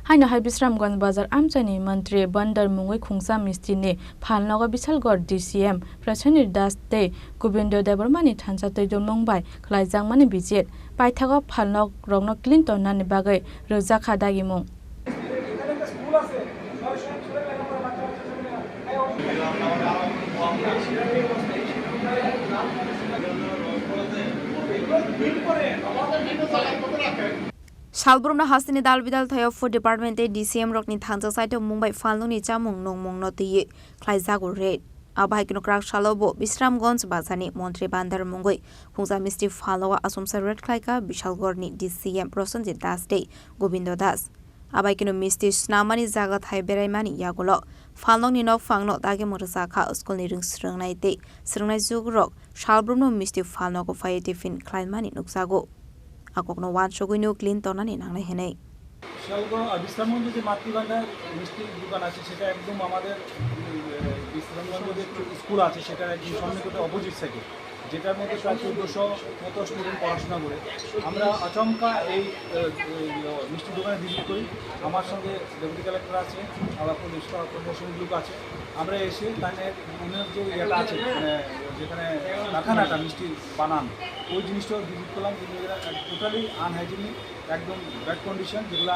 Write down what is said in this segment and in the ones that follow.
Haino hai Bishramganj Bazar Amchaini Matri Bhandar Mwngwi Khungsa Misti ni Phalnogo Bishalgarh DCM Prasenjit te Govinda Debbarma ni Thansa Twidulmwng bai Khlaijakmani bijit Paithago Phalnok rokno Tonani bagwi Rwjakha Dagimung Shalbrumna hastini dalbidal thayo food department DCM rokni Thansa site Mumbai Phalnok ni chamung nongmong no ti Khlaijakmani red abai kino krak shalobo Bishramganj Bazar Matri Bhandar Mwngwi Khungsa Misti Phalnogo asumsa red Khlaikha Bishalgarh ni DCM Prasenjit te Govinda abai kino misti snamani jaga thai beraimani yagulo Phalnok ni nok phangno Dagimung Rwjakha school ni ringstrongnai te srongnai jugrok Shalbrumno misti Phalnogo phai tiffin Khlaimani nukjago akokno wan shogino clean Tonani nangnai henai বিশ্রামগঞ্জে যে মাতৃভান্ডার মিষ্টির দোকান আছে সেটা একদম আমাদের বিশ্রামগঞ্জে যে school আছে সেটার একদম সন্নিকটে অপোজিট সাইডে যেটার মধ্যে প্রায় 1400 মতো স্টুডেন্ট পড়াশোনা করে আমরা আচমকা এই মিষ্টির দোকানে ভিজিট করি আমার সঙ্গে ডেপুটি কালেক্টর আছে আবার পুলিশ প্রশাসনিক লোক আছে আমরা এসে তাহলে উনার যে ইয়েটা আছে যেখানে কারখানাটা মিষ্টির বানান ওই জিনিসটাও ভিজিট করলাম টোটালি আনহাইজিনিক একদম ব্যাড কন্ডিশন যেগুলো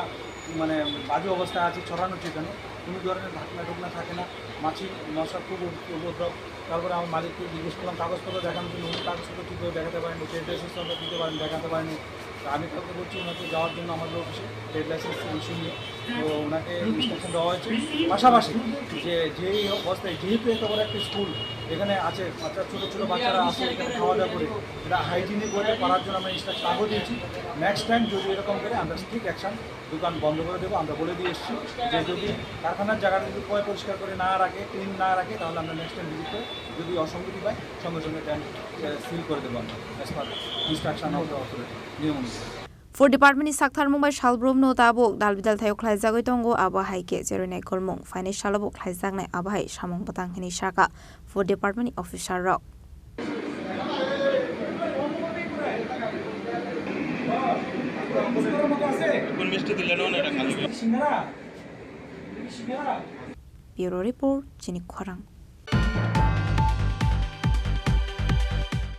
মানে বাজে অবস্থায় আছে ছড়ানো সেখানে কোনো ধরনের ঢাকনা থাকে না মাছি মশা খুব উপদ্রব তারপরে আমার মালিককে জিজ্ঞেস করলাম কাগজপত্র দেখানোর জন্য উনি কাগজপত্র কী করে দেখাতে পারেনি ট্রেড লাইসেন্স দিতে পারেন দেখাতে পারেনি আমি কাউকে বলছি ওনাকে যাওয়ার জন্য আমাদের অফিসে ট্রেড লাইসেন্স ইস্যু নিয়ে তো ওনাকে ইনস্ট্রাকশন দেওয়া হয়েছে পাশাপাশি যে যেই অবস্থায় যেহেতু এত বড় একটা স্কুল এখানে আছে ছোটো ছোটো বাচ্চারা আছে এখানে খাওয়া দাওয়া করে এটা হাইজিনিক ওয়েতে করার জন্য আমরা ইনস্ট্রাকশন আগেও দিয়েছি নেক্সট টাইম যদি এরকম করে আমরা স্ট্রিক্ট অ্যাকশন দোকান বন্ধ করে দেবো আমরা বলে দিয়ে এসেছি যে যদি কারখানার জায়গাটা যদি পরিষ্কার করে না রাখে ক্লিন না রাখে তাহলে আমরা নেক্সট টাইম ভিজিট করে যদি অসঙ্গতি পাই সঙ্গে সঙ্গে টাইম সিল করে দেবো আমরা as per instruction of the authority নিয়ম অনুযায়ী Food Department ni sakthar Mumbai Shalbrumno tabok dalbidal thayo Khlaijagoi tongo abahai ke jeronai kolmong finance shalabo Khlaijaknai abahai samong batang hini saka Food Department ni officer rok Bureau Report Chini Khorang